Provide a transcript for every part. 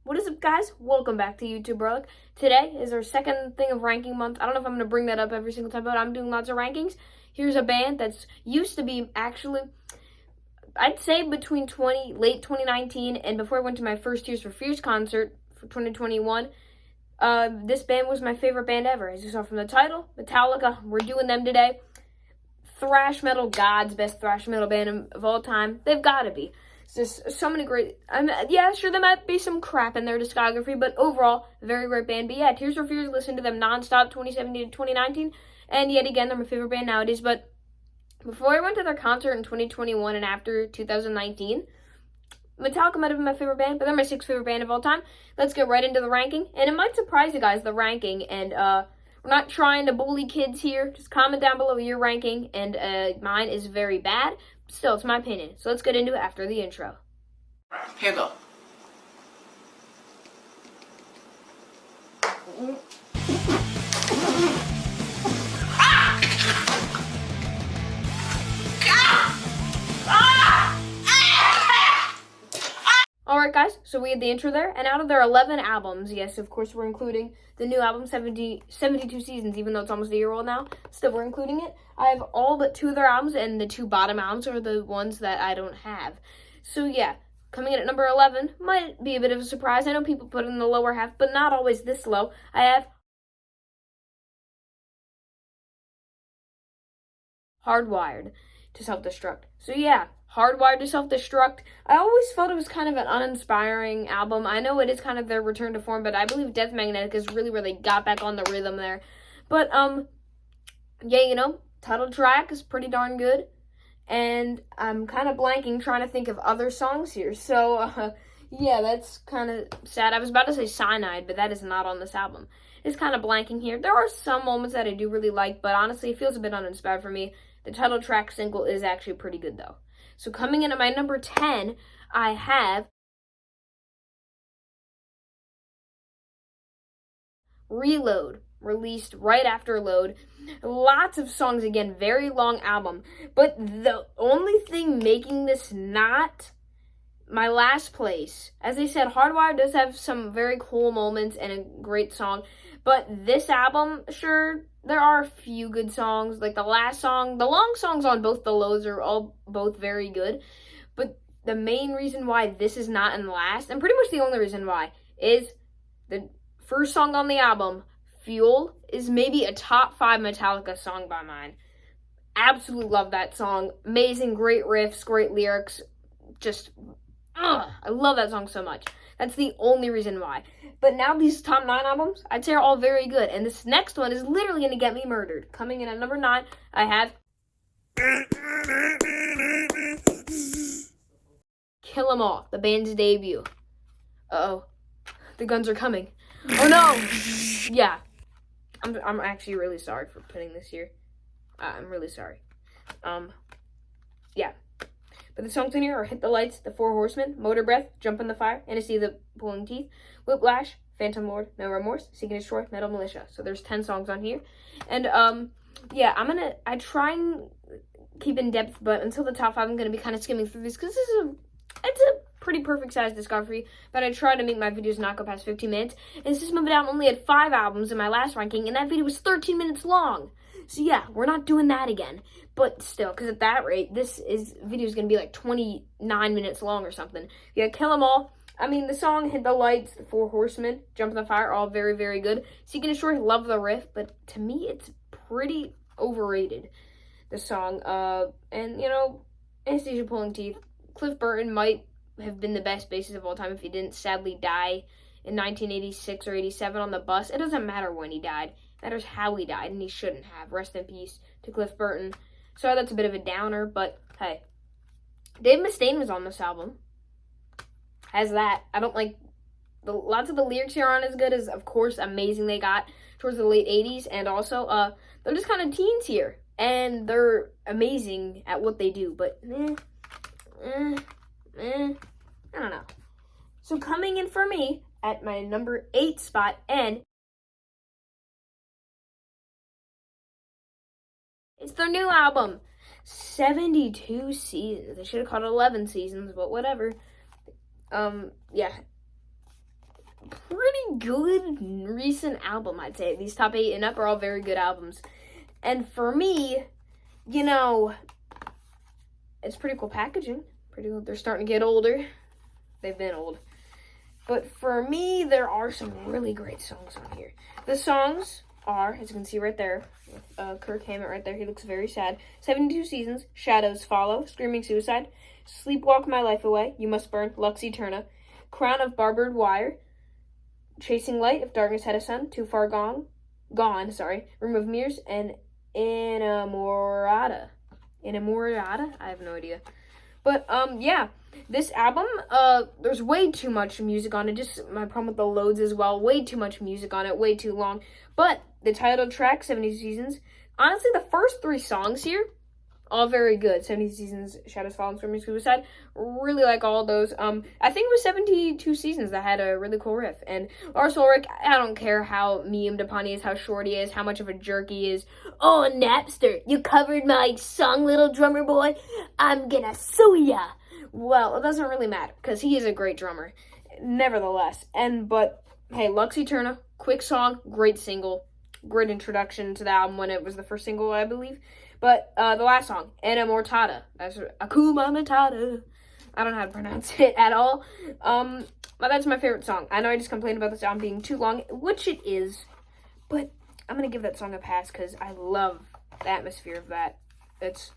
What is up, guys? Welcome back to YouTube Brolic. Today is our second thing of ranking month. I don't know if I'm going to bring that up every single time, but I'm doing lots of rankings. Here's a band that's used to be actually, I'd say between late 2019 and before I went to my first Tears for Fears concert for 2021. This band was my favorite band ever. As you saw from the title, Metallica. We're doing them today. Thrash metal gods, best thrash metal band of all time. They've got to be. There's so many great, yeah, sure, there might be some crap in their discography, but overall, very great band. But yeah, Tears for Fears, listen to them nonstop, 2017 to 2019, and yet again, they're my favorite band nowadays. But before I went to their concert in 2021 and after 2019, Metallica might have been my favorite band, but they're my sixth favorite band of all time. Let's get right into the ranking, and it might surprise you guys, the ranking, and we're not trying to bully kids here. Just comment down below your ranking, and mine is very bad. Still, it's my opinion. So let's get into it after the intro. Hands up. Alright guys, so we had the intro there, and out of their 11 albums, yes, of course we're including the new album, 72 Seasons, even though it's almost a year old now, still we're including it. I have all but two of their albums, and the two bottom albums are the ones that I don't have. So yeah, coming in at number 11 might be a bit of a surprise. I know people put it in the lower half, but not always this low. I have Hardwired to Self-Destruct. So yeah, Hardwired to Self-Destruct. I always felt it was kind of an uninspiring album. I know it is kind of their return to form, but I believe Death Magnetic is really where they got back on the rhythm there. But, yeah, you know, title track is pretty darn good. And I'm kind of blanking trying to think of other songs here. So, yeah, that's kind of sad. I was about to say Cyanide, but that is not on this album. It's kind of blanking here. There are some moments that I do really like, but honestly, it feels a bit uninspired for me. The title track single is actually pretty good, though. So coming in at my number 10, I have Reload, released right after Load. Lots of songs, again, very long album. But the only thing making this not my last place, as I said, Hardwired does have some very cool moments and a great song. But this album, sure, there are a few good songs. Like the last song, the long songs on both the Lows are all both very good. But the main reason why this is not in last, and pretty much the only reason why, is the first song on the album, Fuel, is maybe a top 5 Metallica song by mine. Absolutely love that song. Amazing, great riffs, great lyrics. Just, I love that song so much. That's the only reason why. But now these top 9 albums, I'd say are all very good. And this next one is literally going to get me murdered. Coming in at number 9, I have Kill 'Em All, the band's debut. Uh-oh. The guns are coming. Oh no! Yeah. I'm actually really sorry for putting this here. I'm really sorry. Yeah. But the songs in here are Hit the Lights, The Four Horsemen, Motor Breath, Jump in the Fire, Hennessy the Pulling Teeth, Whiplash, Phantom Lord, No Remorse, Seek and Destroy, Metal Militia. So there's 10 songs on here. And, yeah, I try and keep in depth, but until the top 5, I'm going to be kind of skimming through this, because it's a pretty perfect size discography, but I try to make my videos not go past 15 minutes. And System of a Down only had 5 albums in my last ranking, and that video was 13 minutes long. So yeah, we're not doing that again. But still, because at that rate, video is going to be like 29 minutes long or something. Yeah, Kill 'Em All. I mean, the song Hit the Lights, The Four Horsemen, Jump in the Fire, all very, very good. Seek and Destroy, love the riff, but to me, it's pretty overrated, the song. And, you know, Anesthesia Pulling Teeth. Cliff Burton might have been the best bassist of all time if he didn't sadly die in 1986 or 87 on the bus. It doesn't matter when he died. It matters how he died, and he shouldn't have. Rest in peace to Cliff Burton. Sorry, that's a bit of a downer, but hey. Dave Mustaine was on this album. Has that. I don't like... Lots of the lyrics here aren't as good as, of course, Amazing they got towards the late 80s, and also, they're just kind of teens here, and they're amazing at what they do, but, I don't know. So coming in for me at my number 8 spot, and it's their new album, 72 Seasons. They should have called it 11 Seasons, but whatever. Yeah. good recent album, I'd say. These top 8 and up are all very good albums. And for me, you know, it's pretty cool packaging. Pretty cool. They're starting to get older. They've been old. But for me, there are some really great songs on here. The songs are, as you can see right there, with Kirk Hammett right there. He looks very sad. 72 Seasons, Shadows Follow, Screaming Suicide, Sleepwalk My Life Away, You Must Burn, Lux Eterna, Crown of Barbed Wire, Chasing Light, If Darkness Had a Sun, Too Far Gone, Room of Mirrors, and Inamorata. I have no idea. But, yeah, this album, there's way too much music on it. Just my problem with the loads as well. Way too much music on it, way too long. But the title track, 70 Seasons, honestly, the first 3 songs here, all very good. 70 Seasons, Shadows Fall, and Screaming Suicide. Really like all those. I think it was 72 Seasons that had a really cool riff. And Lars Ulrich, I don't care how memed upon he is, how short he is, how much of a jerk he is. Oh, Napster, you covered my song, little drummer boy. I'm gonna sue ya. Well, it doesn't really matter, because he is a great drummer. Nevertheless. But, hey, Lux Eterna, quick song, great single. Great introduction to the album when it was the first single, I believe. But the last song, Inamorata. That's Akuma Matata. I don't know how to pronounce it at all. But that's my favorite song. I know I just complained about this album being too long, which it is. But I'm going to give that song a pass because I love the atmosphere of that. It's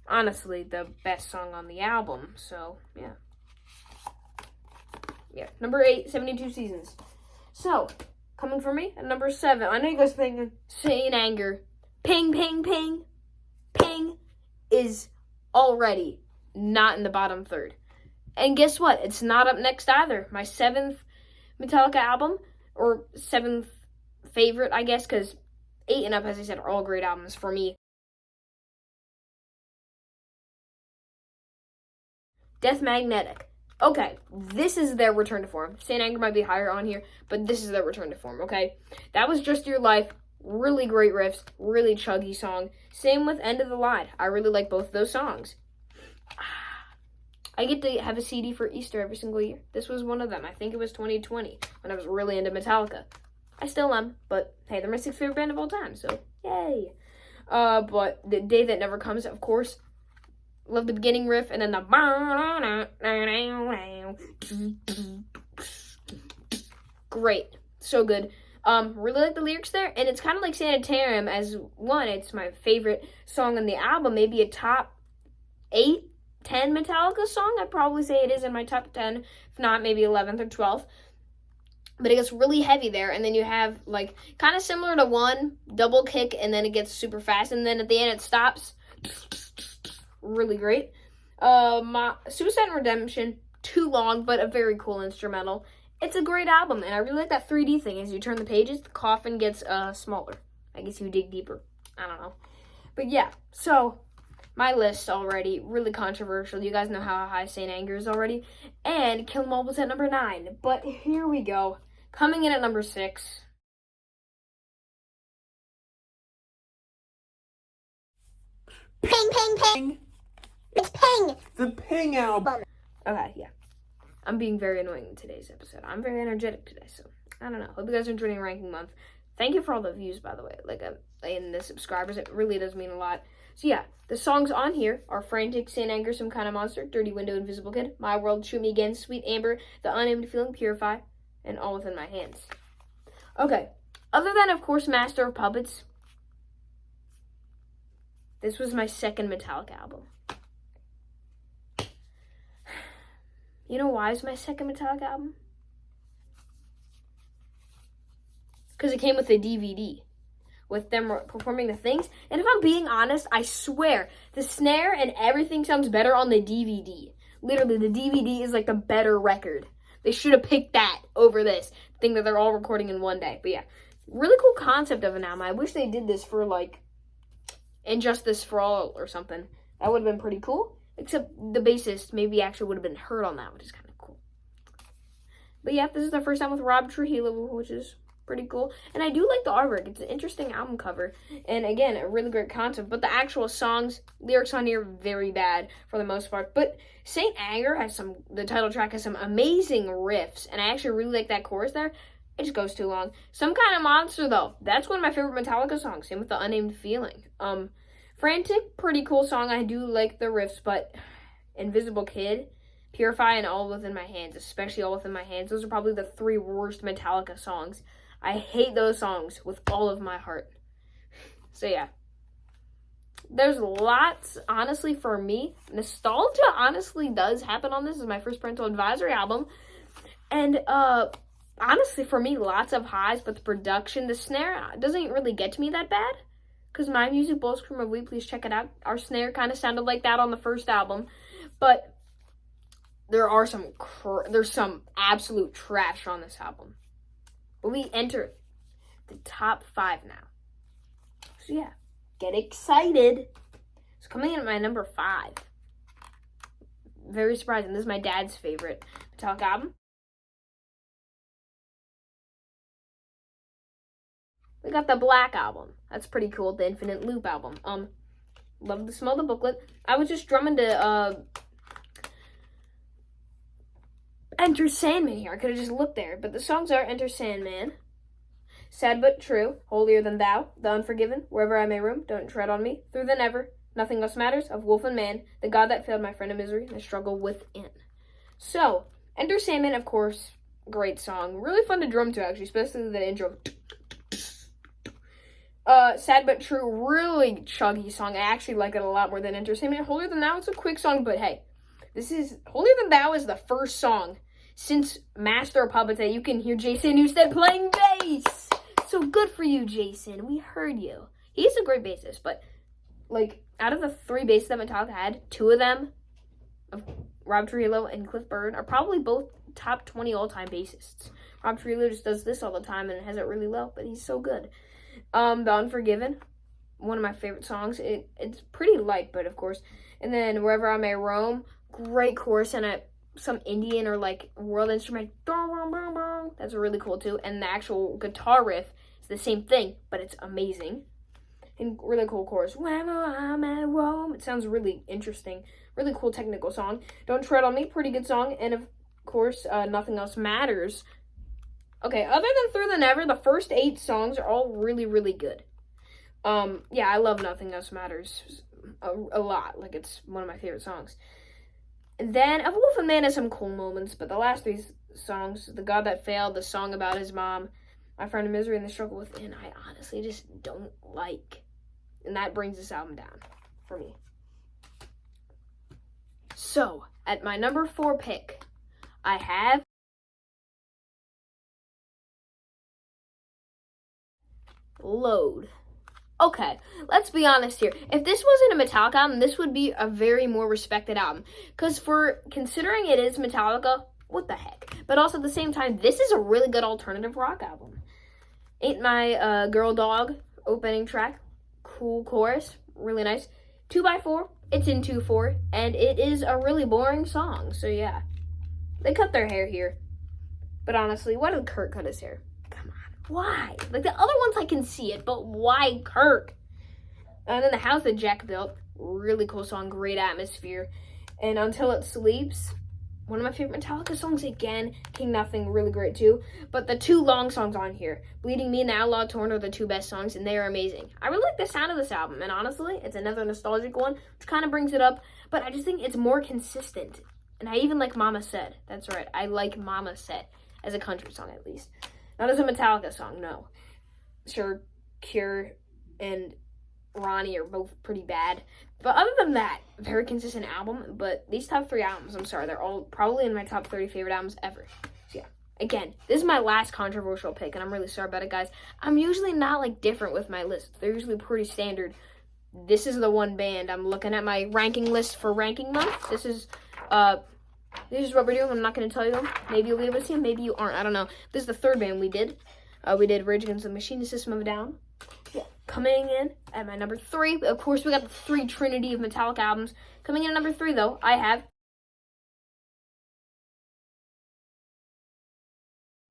honestly the best song on the album. So, yeah. Yeah, number 8, 72 Seasons. So, coming for me at number 7. I know you guys thinking, Saint Anger. Ping, ping, ping. Ping is already not in the bottom third. And guess what? It's not up next either. My 7th Metallica album, or 7th favorite, I guess, because 8 and up, as I said, are all great albums for me. Death Magnetic. Okay, this is their return to form. Saint Anger might be higher on here, but this is their return to form, okay? That was Just Your Life. Really great riffs, really chuggy song. Same with End of the Line. I really like both of those songs. I get to have a CD for Easter every single year. This was one of them. I think it was 2020 when I was really into Metallica. I still am, but hey, they're my 6th favorite band of all time, so yay. But The Day That Never Comes, of course. Love the beginning riff, and then the great. So good. Really like the lyrics there, and it's kind of like Sanitarium as one. It's my favorite song on the album, maybe a top 8, 10 Metallica song. I'd probably say it is in my top 10, if not maybe 11th or 12th. But it gets really heavy there, and then you have, like, kind of similar to one, double kick, and then it gets super fast, and then at the end it stops. Really great. My Suicide and Redemption, too long, but a very cool instrumental. It's a great album, and I really like that 3D thing. As you turn the pages, the coffin gets smaller. I guess you dig deeper. I don't know. But yeah, so my list already, really controversial. You guys know how high Saint Anger is already. And Kill 'Em All was at number 9. But here we go. Coming in at number 6. Ping, ping, ping. It's Ping. The Ping album. Okay, yeah. I'm being very annoying in today's episode. I'm very energetic today, so I don't know. Hope you guys are enjoying ranking month. Thank you for all the views, by the way, and the subscribers. It really does mean a lot. So yeah, the songs on here are Frantic, Saint Anger, Some Kind of Monster, Dirty Window, Invisible Kid, My World, Shoot Me Again, Sweet Amber, The Unnamed Feeling, Purify, and All Within My Hands. Okay, other than, of course, Master of Puppets, this was my 2nd Metallica album. You know why it's my 2nd Metallica album? Because it came with a DVD. With them performing the things. And if I'm being honest, I swear, the snare and everything sounds better on the DVD. Literally, the DVD is like the better record. They should have picked that over this thing that they're all recording in one day. But yeah, really cool concept of an album. I wish they did this for like Injustice for All or something. That would have been pretty cool. Except the bassist maybe actually would have been heard on that, which is kind of cool. But yeah, this is the first time with Rob Trujillo, which is pretty cool. And I do like the artwork. It's an interesting album cover. And again, a really great concept. But the actual songs, lyrics on here, very bad for the most part. But Saint Anger has the title track has some amazing riffs. And I actually really like that chorus there. It just goes too long. Some Kind of Monster, though. That's one of my favorite Metallica songs. Same with The Unnamed Feeling. Frantic, pretty cool song. I do like the riffs, but Invisible Kid, Purify, and All Within My Hands, especially All Within My Hands. Those are probably the 3 worst Metallica songs. I hate those songs with all of my heart. So, yeah. There's lots, honestly, for me. Nostalgia honestly does happen on this. This is my first parental advisory album. And, honestly, for me, lots of highs, but the production, the snare doesn't really get to me that bad. Because My Music Bowl Scream of Week, please check it out. Our snare kind of sounded like that on the first album. But there are there's some absolute trash on this album. But we enter the top 5 now. So yeah, get excited. So coming in at my number 5. Very surprising. This is my dad's favorite Metallica album. We got the Black Album. That's pretty cool. The Infinite Loop album. Love the smell of the booklet. I was just drumming to Enter Sandman here. I could have just looked there. But the songs are Enter Sandman, Sad But True, Holier Than Thou, The Unforgiven, Wherever I May Roam, Don't Tread on Me, Through the Never, Nothing Else Matters, Of Wolf and Man, The God That Failed, My Friend in Misery, and The Struggle Within. So, Enter Sandman, of course, great song. Really fun to drum to, actually, especially the intro. Sad But True, really chuggy song. I actually like it a lot more than Enter Sandman. Holier Than Thou, it's a quick song, but hey, Holier Than Thou is the first song since Master of Puppets that you can hear Jason Newsted playing bass. So good for you, Jason. We heard you. He's a great bassist, but, like, out of the 3 bassists that Metallica had, 2 of them, Rob Trujillo and Cliff Burr, are probably both top 20 all-time bassists. Rob Trujillo just does this all the time and has it really low, but he's so good. The Unforgiven, one of my favorite songs. It's pretty light, but of course. And then Wherever I May Roam, great chorus and some Indian or like world instrument. That's really cool too. And the actual guitar riff is the same thing, but it's amazing. And really cool chorus. Wherever I May Roam. It sounds really interesting. Really cool technical song. Don't Tread on Me, pretty good song. And of course, Nothing Else Matters. Okay, other than Through the Never, the first 8 songs are all really, really good. Yeah, I love Nothing Else Matters a lot. Like, it's one of my favorite songs. And then, Of Wolf and Man has some cool moments, but the last 3 songs, The God That Failed, the song about his mom, My Friend in Misery, and The Struggle Within, I honestly just don't like. And that brings this album down for me. So, at my number 4 pick, I have Load. Okay, let's be honest here. If this wasn't a Metallica album, this would be a very more respected album. Because considering it is Metallica, what the heck? But also at the same time, this is a really good alternative rock album. Ain't My Girl Dog opening track. Cool chorus. Really nice. 2x4. It's in 2/4. And it is a really boring song. So yeah. They cut their hair here. But honestly, why did Kurt cut his hair? Come on. Why? Like, the other ones I can see it, but why Kirk? And then The House That Jack Built, really cool song, great atmosphere. And Until It Sleeps, one of my favorite Metallica songs again. King Nothing, really great too. But the 2 long songs on here, Bleeding Me and The Outlaw Torn, are the 2 best songs, and they are amazing. I really like the sound of this album, and honestly, it's another nostalgic one, which kind of brings it up, but I just think it's more consistent. And I even like Mama Said. That's right, I like Mama Said, as a country song at least. Not as a Metallica song, no. Sure, Cure and Ronnie are both pretty bad. But other than that, very consistent album. But these top 3 albums, I'm sorry, they're all probably in my top 30 favorite albums ever. So yeah, again, this is my last controversial pick, and I'm really sorry about it, guys. I'm usually not, like, different with my lists. They're usually pretty standard. This is the one band. I'm looking at my ranking list for ranking month. This is what we're doing. I'm not going to tell you. Maybe you'll be able to see them. Maybe you aren't. I don't know. This is the 3rd band we did. We did Rage Against the Machine, System of a Down. Yeah. Coming in at my number 3. Of course, we got the 3 trinity of Metallica albums. Coming in at number 3, though, I have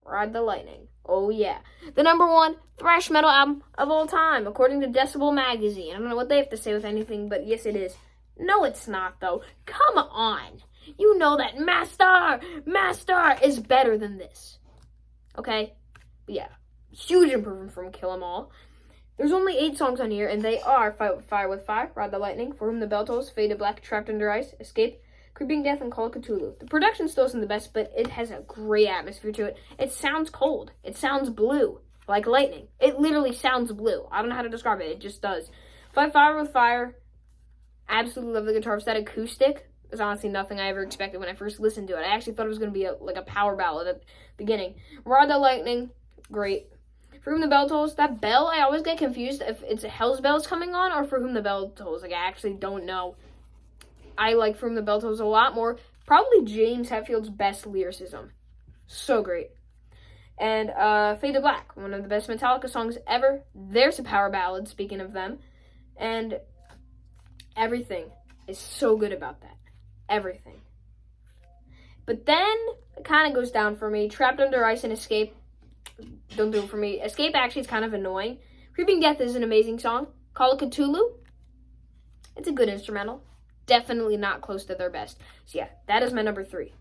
Ride the Lightning. Oh, yeah. The number 1 thrash metal album of all time, according to Decibel Magazine. I don't know what they have to say with anything, but yes, it is. No, it's not, though. Come on. You know that Master is better than this. Okay? But yeah, huge improvement from Kill 'Em All. There's only 8 songs on here, and they are Fight with Fire with Fire, Ride the Lightning, For Whom the Bell Tolls, Faded Black, Trapped Under Ice, Escape, Creeping Death, and Call of Cthulhu. The production still isn't the best, but it has a great atmosphere to it. It sounds cold. It sounds blue, like lightning. It literally sounds blue. I don't know how to describe it. It just does. Fight Fire with Fire. Absolutely love the guitar. That acoustic is honestly nothing I ever expected when I first listened to it. I actually thought it was going to be like a power ballad at the beginning. Ride the Lightning. Great. For Whom the Bell Tolls, that bell, I always get confused if it's Hell's Bells coming on or For Whom the Bell Tolls. Like, I actually don't know. I like For Whom the Bell Tolls a lot more. Probably James Hetfield's best lyricism. So great. And Fade to Black, one of the best Metallica songs ever. There's a power ballad, speaking of them. And everything is so good about that. Everything. But then it kind of goes down for me. Trapped Under Ice and Escape. Don't do it for me. Escape actually is kind of annoying. Creeping Death is an amazing song. Call of Cthulhu. It's a good instrumental. Definitely not close to their best. So yeah, that is my number 3.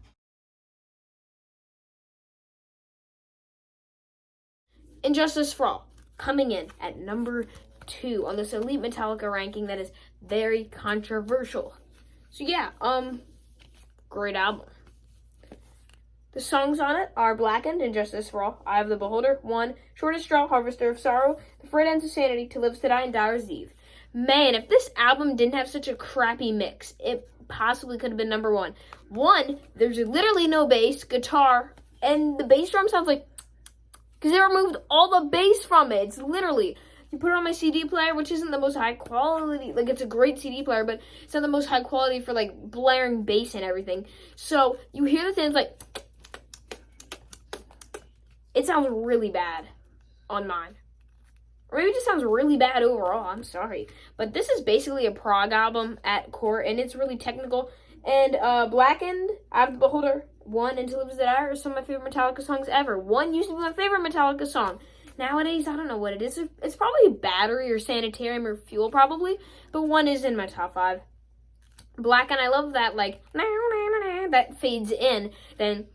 Injustice for All, coming in at number 2 on this Elite Metallica ranking that is very controversial. So yeah, great album. The songs on it are Blackened, Injustice for All, Eye of the Beholder, 1, Shortest Straw, Harvester of Sorrow, The Frayed Ends of Sanity, To Live to Die, and Dyer's Eve. Man, if this album didn't have such a crappy mix, it possibly could have been number 1. 1, there's literally no bass, guitar, and the bass drum sounds like, because they removed all the bass from it. It's literally, you put it on my CD player, which isn't the most high quality, like it's a great CD player, but it's not the most high quality for like blaring bass and everything. So you hear the things like, it sounds really bad on mine. Or maybe it just sounds really bad overall. I'm sorry. But this is basically a prog album at core, and it's really technical. And Blackened, Eye of the Beholder, 1, and To Live to Die are some of my favorite Metallica songs ever. 1 used to be my favorite Metallica song. Nowadays, I don't know what it is. It's probably Battery or Sanitarium or Fuel, probably. But 1 is in my top 5. Blackened, I love that, like, that fades in. Then,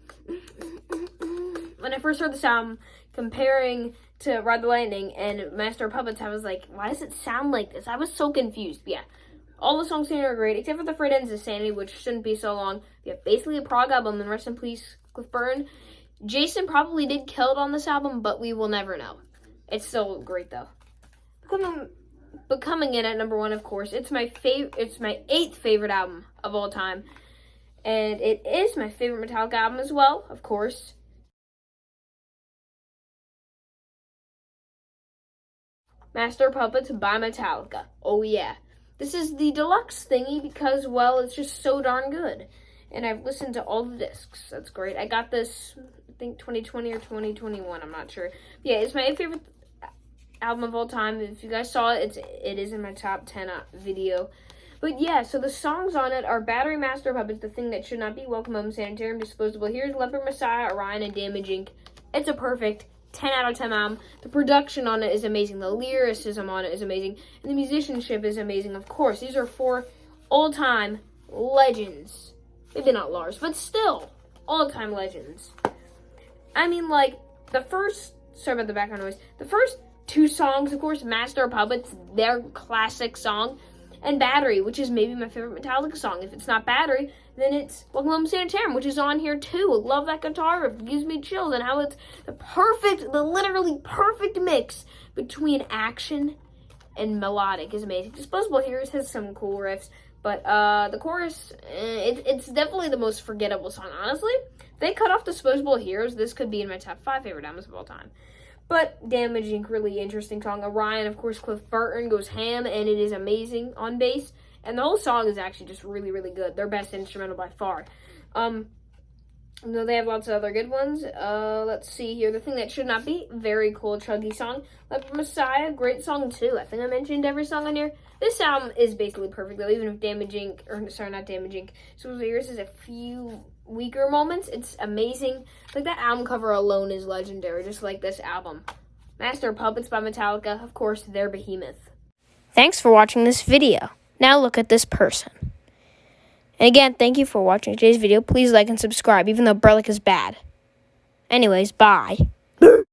when I first heard this album, comparing to Ride the Lightning and Master of Puppets, I was like, why does it sound like this? I was so confused. But yeah, all the songs here are great, except for The Frayed Ends of Sanity, which shouldn't be so long. Yeah, basically a prog album, and rest in peace, Cliff Burton. Jason probably did kill it on this album, but we will never know. It's still great, though. But coming in at number 1, of course, it's my 8th favorite album of all time. And it is my favorite Metallica album as well, of course. Master of Puppets by Metallica. Oh yeah. This is the deluxe thingy because, well, it's just so darn good. And I've listened to all the discs. That's great. I got this, I think, 2020 or 2021. I'm not sure. But yeah, it's my favorite album of all time. If you guys saw it, it is in my top 10 video. But yeah, so the songs on it are Battery, Master of Puppets, The Thing That Should Not Be, Welcome Home, Sanitarium, Disposable, Here's Leper Messiah, Orion, and Damage Inc. It's a perfect 10 out of 10 album. The production on it is amazing. The lyricism on it is amazing. And the musicianship is amazing. Of course, these are 4 all-time legends. Maybe not Lars, but still, all-time legends. I mean, like, sorry about the background noise. The first 2 songs, of course, Master of Puppets, their classic song, and Battery, which is maybe my favorite Metallica song. If it's not Battery, then it's Welcome Home Sanitarium, which is on here too. Love that guitar riff. It gives me chills, and how it's the literally perfect mix between action and melodic is amazing. Disposable Heroes has some cool riffs, but the chorus, it's definitely the most forgettable song, honestly. If they cut off Disposable Heroes, this could be in my top 5 favorite albums of all time. But Damage Inc., really interesting song. Orion, of course, Cliff Burton goes ham, and it is amazing on bass. And the whole song is actually just really, really good. Their best instrumental by far. They have lots of other good ones. Let's see here. The Thing That Should Not Be, very cool, chuggy song. Leper Messiah, great song too. I think I mentioned every song on here. This album is basically perfect though, even if Damage Inc., not Damage Inc., so yours is a few weaker moments. It's amazing. Like, that album cover alone is legendary, just like this album. Master of Puppets by Metallica, of course, they're behemoth. Thanks for watching this video. Now look at this person. And again, thank you for watching today's video. Please like and subscribe, even though Berlick is bad. Anyways, bye.